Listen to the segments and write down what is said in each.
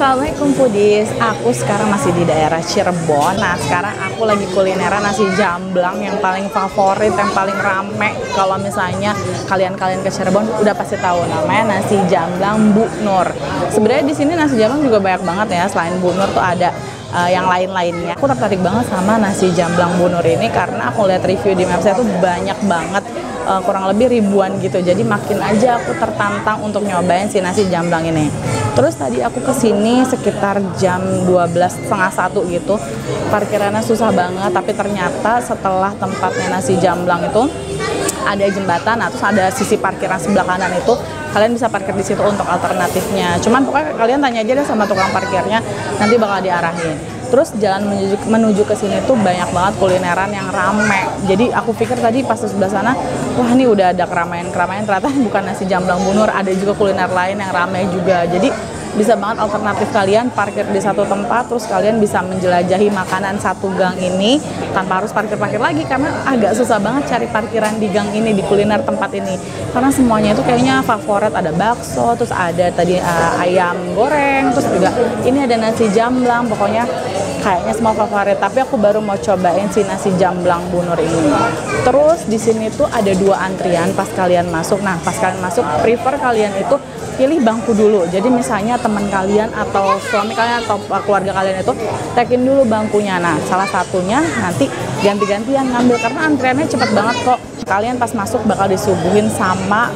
Assalamualaikum Foodies, aku sekarang masih di daerah Cirebon. Nah sekarang aku lagi kulineran nasi jamblang yang paling favorit, yang paling rame. Kalau misalnya kalian ke Cirebon udah pasti tahu namanya nasi jamblang Bu Nur. Sebenarnya di sini nasi jamblang juga banyak banget ya, selain Bu Nur tuh ada yang lain-lainnya. Aku tertarik banget sama nasi jamblang Bu Nur ini karena aku lihat review di website tuh banyak banget, kurang lebih ribuan gitu. Jadi makin aja aku tertantang untuk nyobain si nasi jamblang ini. Terus tadi aku kesini sekitar jam 12:30 gitu. Parkirannya susah banget, tapi ternyata setelah tempatnya nasi jamblang itu ada jembatan, nah terus ada sisi parkiran sebelah kanan itu, kalian bisa parkir di situ untuk alternatifnya. Cuman pokoknya kalian tanya aja deh sama tukang parkirnya, nanti bakal diarahin. Terus jalan menuju ke sini tuh banyak banget kulineran yang rame. Jadi aku pikir tadi pas di sebelah sana, wah ini udah ada keramaian-keramaian, ternyata bukan nasi jamblang Bu Nur, ada juga kuliner lain yang rame juga. Jadi bisa banget alternatif kalian parkir di satu tempat, terus kalian bisa menjelajahi makanan satu gang ini tanpa harus parkir-parkir lagi, karena agak susah banget cari parkiran di gang ini, di kuliner tempat ini, karena semuanya itu kayaknya favorit. Ada bakso, terus ada tadi ayam goreng, terus juga ini ada nasi jamblang, pokoknya kayaknya semua favorit. Tapi aku baru mau cobain si nasi jamblang Bu Nur ini. Terus di sini tuh ada 2 antrian pas kalian masuk. Nah pas kalian masuk, prefer kalian itu pilih bangku dulu. Jadi misalnya teman kalian atau suami kalian atau keluarga kalian itu tekin dulu bangkunya. Nah salah satunya nanti ganti-gantian ngambil, karena antriannya cepet banget kok. Kalian pas masuk bakal disuguhin sama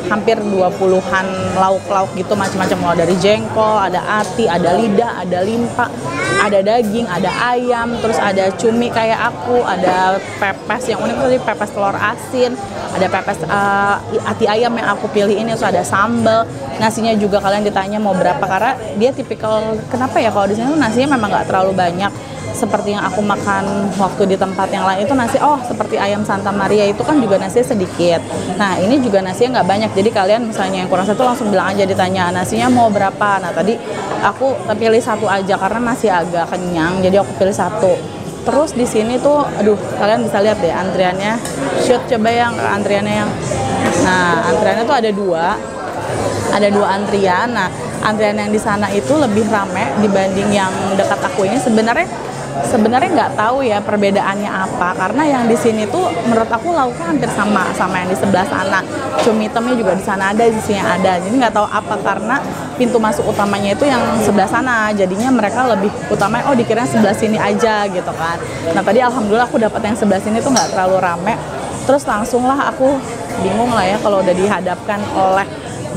hampir 20-an lauk-lauk gitu, macam-macam, mulai dari jengkol, ada ati, ada lidah, ada limpa, ada daging, ada ayam, terus ada cumi kayak aku, ada pepes yang unik tadi, pepes telur asin, ada pepes ati ayam yang aku pilih ini, terus ada sambal. Nasinya juga kalian ditanya mau berapa, karena dia tipikal, kenapa ya kalau di sini tuh nasinya memang nggak terlalu banyak. Seperti yang aku makan waktu di tempat yang lain itu nasi, seperti ayam Santa Maria itu kan juga nasinya sedikit. Nah ini juga nasinya nggak banyak, jadi kalian misalnya yang kurang satu langsung bilang aja, ditanya nasinya mau berapa. Nah tadi aku pilih satu aja karena masih agak kenyang, jadi aku pilih satu. Terus di sini tuh, aduh kalian bisa lihat deh antriannya, shoot coba yang antriannya yang, nah antriannya tuh ada dua antrian. Nah antrian yang di sana itu lebih rame dibanding yang dekat aku ini. Sebenarnya nggak tahu ya perbedaannya apa, karena yang di sini tuh menurut aku lauknya hampir sama yang di sebelah sana. Cumi hitamnya juga di sana ada, di sini ada. Jadi nggak tahu apa karena pintu masuk utamanya itu yang sebelah sana, jadinya mereka lebih utamanya dikira sebelah sini aja gitu kan. Nah tadi alhamdulillah aku dapat yang sebelah sini tuh nggak terlalu rame. Terus langsung lah aku bingung lah ya kalau udah dihadapkan oleh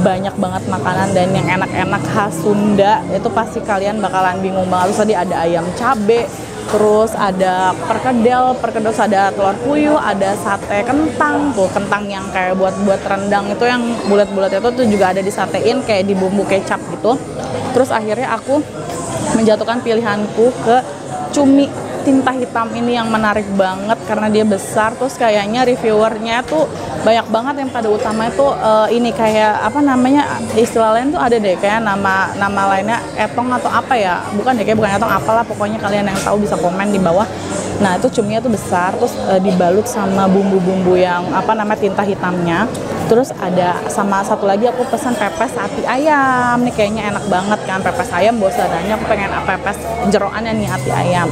banyak banget makanan dan yang enak-enak khas Sunda, itu pasti kalian bakalan bingung banget. Terus tadi ada ayam cabe, terus ada perkedel, ada telur puyuh, ada sate kentang, tuh kentang yang kayak buat rendang itu yang bulat-bulat itu tuh juga ada disatein kayak di bumbu kecap gitu. Terus akhirnya aku menjatuhkan pilihanku ke cumi tinta hitam ini yang menarik banget karena dia besar. Terus kayaknya reviewernya tuh banyak banget yang pada utama itu ini kayak apa namanya, istilah lain tuh ada deh kayak nama lainnya etong atau apa ya, bukan etong, apalah pokoknya kalian yang tahu bisa komen di bawah. Nah itu cuminya tuh besar, terus dibalut sama bumbu-bumbu yang apa namanya tinta hitamnya. Terus ada sama satu lagi aku pesan pepes ati ayam, nih kayaknya enak banget kan pepes ayam, bosannya aku pengen pepes jeroannya nih ati ayam.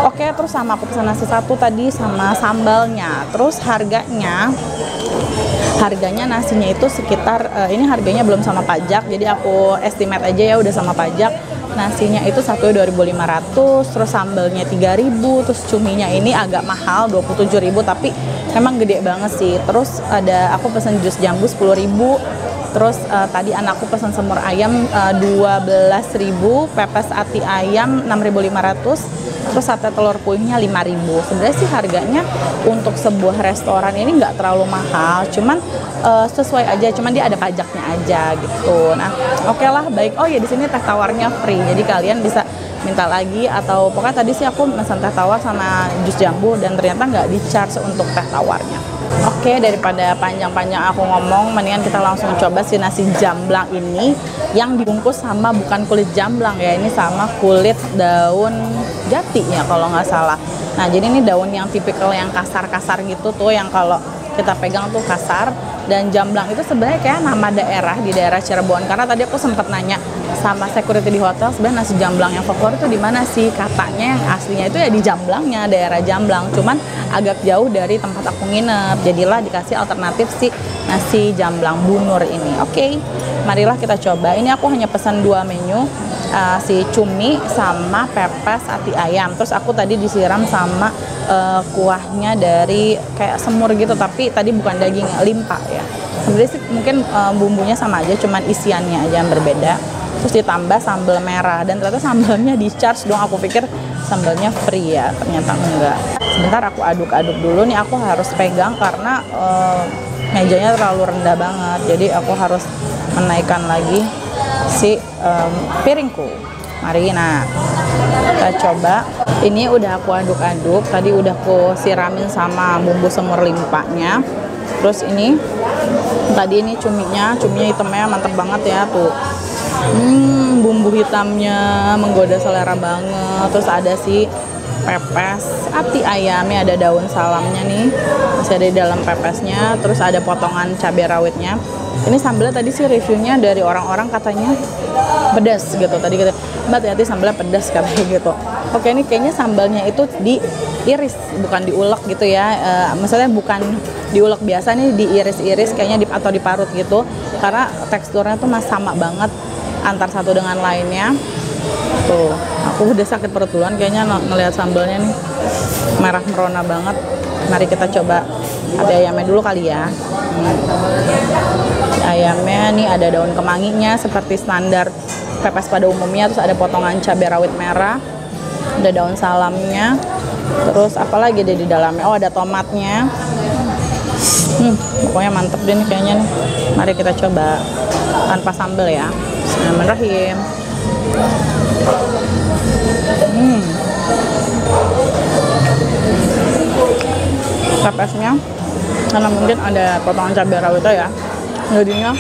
Oke, terus sama aku pesan nasi satu tadi sama sambalnya. Terus harganya nasinya itu sekitar ini harganya belum sama pajak, jadi aku estimate aja ya udah sama pajak. Nasinya itu 2.500, terus sambalnya 3.000, terus cuminya ini agak mahal 27.000 tapi memang gede banget sih. Terus ada aku pesan jus jambu 10.000. Terus tadi anakku pesan semur ayam 12.000, pepes ati ayam 6.500, terus sate telur puyuhnya 5.000. Sebenarnya sih harganya untuk sebuah restoran ini nggak terlalu mahal, cuman sesuai aja, cuman dia ada pajaknya aja gitu. Nah oke lah, baik. Oh ya di sini teh tawarnya free, jadi kalian bisa minta lagi, atau pokoknya tadi sih aku pesan teh tawar sama jus jambu dan ternyata nggak di charge untuk teh tawarnya. Oke, daripada panjang-panjang aku ngomong, mendingan kita langsung coba si nasi jamblang ini yang dibungkus sama bukan kulit jamblang ya, ini sama kulit daun jati ya kalau nggak salah. Nah jadi ini daun yang tipikal yang kasar-kasar gitu tuh, yang kalau kita pegang tuh kasar. Dan jamblang itu sebenarnya kayak nama daerah di daerah Cirebon, karena tadi aku sempat nanya sama security di hotel, sebenarnya nasi jamblang yang favorit itu di mana sih? Katanya yang aslinya itu ya di Jamblangnya, daerah Jamblang, cuman agak jauh dari tempat aku nginep. Jadilah dikasih alternatif si nasi jamblang bunur ini. Oke, marilah kita coba. Ini aku hanya pesan 2 menu, si cumi sama pepes ati ayam. Terus aku tadi disiram sama kuahnya dari kayak semur gitu, tapi tadi bukan daging, limpa ya. Sebenarnya sih mungkin bumbunya sama aja, cuman isiannya aja yang berbeda. Terus ditambah sambal merah, dan ternyata sambalnya di charge dong. Aku pikir sambalnya free ya, ternyata enggak. Sebentar aku aduk-aduk dulu nih, aku harus pegang karena mejanya terlalu rendah banget, jadi aku harus menaikkan lagi si piringku. Mari, nah kita coba. Ini udah aku aduk-aduk, tadi udah aku siramin sama bumbu semur limpanya. Terus ini tadi ini cuminya hitamnya mantep banget ya tuh. Bumbu hitamnya menggoda selera banget. Terus ada si pepes ati ayamnya, ada daun salamnya nih, masih ada di dalam pepesnya. Terus ada potongan cabai rawitnya. Ini sambalnya tadi sih reviewnya dari orang-orang katanya pedas gitu. Tadi kata Mbak, hati-hati sambalnya pedas katanya gitu. Oke, ini kayaknya sambalnya itu diiris, bukan diulek gitu ya. Misalnya bukan diulek biasa, nih diiris-iris kayaknya atau diparut gitu. Karena teksturnya tuh sama banget antar satu dengan lainnya. Tuh, aku udah sakit perut duluan kayaknya ngelihat sambalnya nih. Merah merona banget. Mari kita coba ati ayamnya dulu kali ya. Ayamnya nih ada daun kemanginya seperti standar pepes pada umumnya. Terus ada potongan cabai rawit merah, ada daun salamnya. Terus apalagi ada di dalamnya? Oh, ada tomatnya. Pokoknya mantep deh nih kayaknya nih. Mari kita coba tanpa sambal ya. Bismillahirrahmanirrahim. Pepesnya karena mungkin ada potongan cabai rawitnya ya, jadinya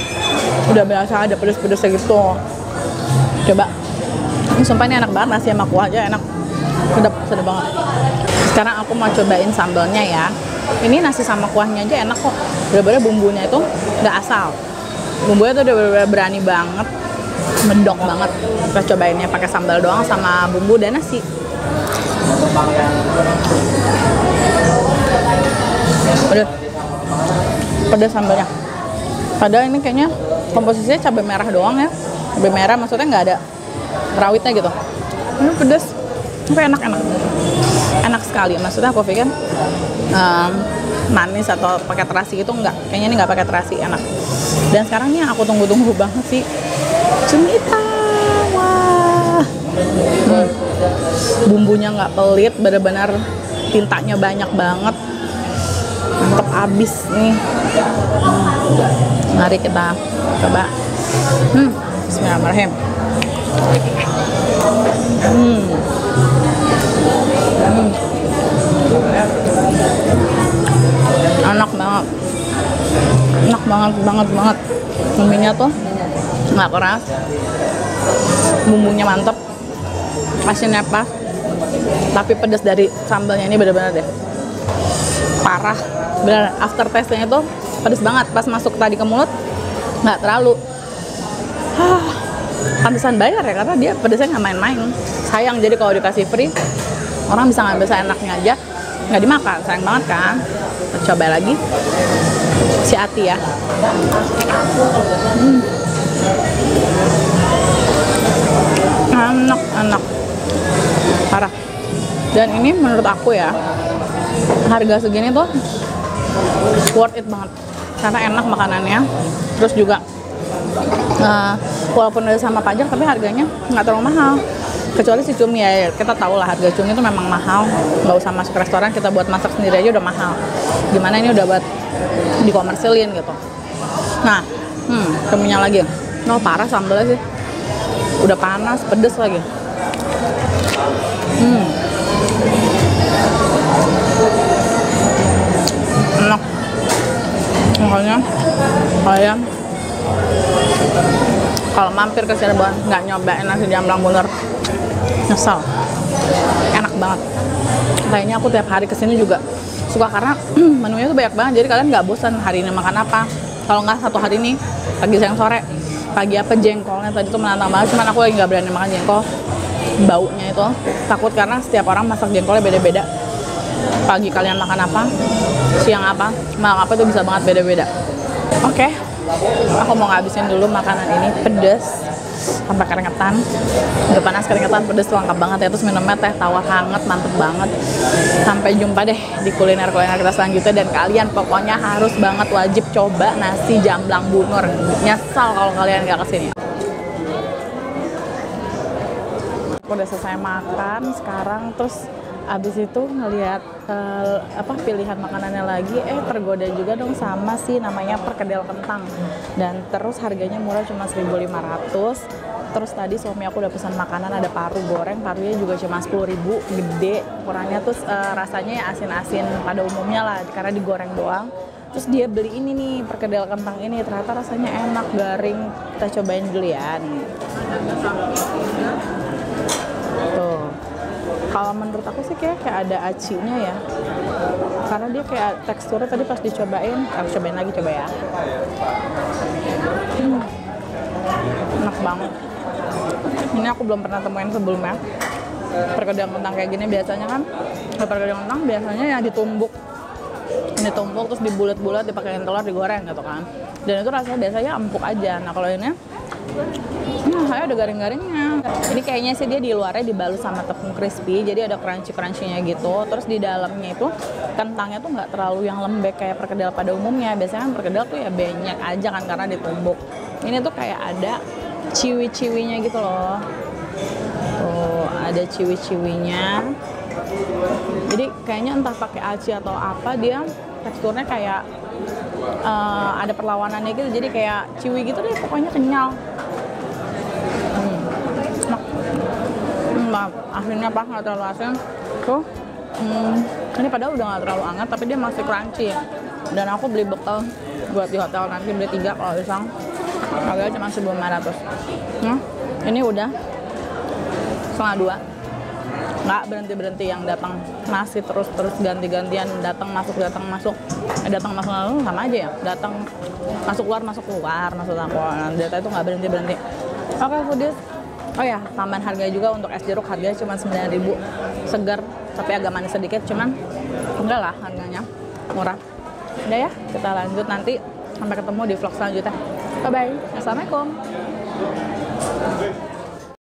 udah biasa ada pedes-pedesnya gitu. Coba, ini sumpah ini enak banget, nasi sama kuah aja enak, sedap banget. Sekarang aku mau cobain sambalnya ya. Ini nasi sama kuahnya aja enak kok, bener-bener bumbunya itu nggak asal, bumbunya tuh udah bener-bener berani banget, mendok banget. Kita cobainnya pakai sambal doang sama bumbu dan nasi. Pedas sambalnya. Padahal ini kayaknya komposisinya cabai merah doang ya. Cabai merah maksudnya nggak ada rawitnya gitu. Ini pedas, tapi enak sekali. Maksudnya aku pikir manis atau pakai terasi itu enggak. Kayaknya ini nggak pakai terasi, enak. Dan sekarang nih aku tunggu-tunggu banget sih cumi hitam. Wah, bumbunya nggak pelit, benar-benar tintanya banyak banget. Mantap abis nih. Mari kita coba. Bismillahirrahmanirrahim. Enak banget. Cuminya tuh nggak keras, bumbunya mantep, asinnya pas, tapi pedas dari sambalnya ini benar-benar deh parah. Benar, after taste-nya itu pedas banget. Pas masuk tadi ke mulut nggak terlalu. Pantesan bayar ya, karena dia pedasnya nggak main-main. Sayang, jadi kalau dikasih free orang bisa ngambil seenaknya aja, nggak dimakan. Sayang banget kan. Kita coba lagi si ati ya. Enak parah. Dan ini menurut aku ya, harga segini tuh worth it banget karena enak makanannya. Terus juga walaupun udah sama pajak, tapi harganya nggak terlalu mahal. Kecuali si cumi ya, kita tahu lah harga cumi itu memang mahal. Nggak usah masuk restoran, kita buat masak sendiri aja udah mahal. Gimana ini udah buat dikomersilin gitu. Nah, cuminya lagi. Parah sambalnya sih. Udah panas, pedes lagi. Enak. Makanya kalian kalau mampir ke Cirebon nggak nyobain nasi jamblang bunur, nyesel. Enak banget. Kayaknya aku tiap hari kesini juga suka karena menunya tuh banyak banget. Jadi kalian nggak bosan hari ini makan apa. Kalau nggak satu hari ini pagi siang sore pagi apa jengkolnya tadi tuh menantang banget, cuman aku lagi nggak berani makan jengkol, baunya itu takut karena setiap orang masak jengkolnya beda-beda. Pagi kalian makan apa, siang apa, malam apa, itu bisa banget beda-beda. Oke, aku mau ngabisin dulu makanan ini, pedes sampai keringetan, udah panas keringetan, pedes tuh lengkap banget ya. Terus minumnya teh tawar hangat, mantep banget. Sampai jumpa deh di kuliner-kuliner kita selanjutnya, dan kalian pokoknya harus banget wajib coba nasi jamblang Bu Nur. Nyesal kalau kalian gak kesini. Aku udah selesai makan sekarang, terus abis itu ngelihat pilihan makanannya lagi, tergoda juga dong sama sih namanya perkedel kentang, dan terus harganya murah cuma 1.500. Terus tadi suami aku udah pesan makanan, ada paru goreng, parunya juga cuma 10.000, gede ukurannya, terus rasanya ya asin-asin pada umumnya lah karena digoreng doang. Terus dia beli ini nih, perkedel kentang ini, ternyata rasanya enak, garing. Kita cobain dulu ya nih. Tuh, kalau menurut aku sih kayak ada acinya ya, karena dia kayak teksturnya tadi pas dicobain, aku cobain lagi, coba ya. Enak banget. Ini aku belum pernah temuin sebelumnya. Perkedel kentang kayak gini biasanya kan, perkedel kentang biasanya ya ditumbuk terus dibulat-bulat, dipakein telur, digoreng gitu kan. Dan itu rasanya biasanya empuk aja. Nah kalau ini saya ada garing-garingnya. Ini kayaknya sih dia di luarnya dibalut sama tepung crispy, jadi ada crunchy-crunchy-nya gitu. Terus di dalamnya itu kentangnya tuh nggak terlalu yang lembek kayak perkedel pada umumnya. Biasanya kan perkedel tuh ya banyak aja kan karena ditumbuk. Ini tuh kayak ada ciwi-ciwinya gitu loh. Tuh, ada ciwi-ciwinya. Jadi kayaknya entah pakai aci atau apa, dia teksturnya kayak ada perlawanannya gitu, jadi kayak ciwi gitu deh, pokoknya kenyal. Asinnya pas, nggak terlalu asin. Tuh, ini padahal udah nggak terlalu hangat, tapi dia masih crunchy. Dan aku beli bekal buat di hotel nanti, beli 3 kalau pisang. Harganya cuma 1.500. Ini udah 1:30. Nggak berhenti yang datang, masih terus ganti-gantian, datang masuk lalu sama aja ya, datang masuk keluar data itu nggak berhenti. Oke, foodies. Oh ya, tambahan harga juga untuk es jeruk, harganya cuma 9.000, segar tapi agak manis sedikit, cuman enggak lah, harganya murah. Udah ya, kita lanjut nanti, sampai ketemu di vlog selanjutnya. Bye bye, assalamualaikum.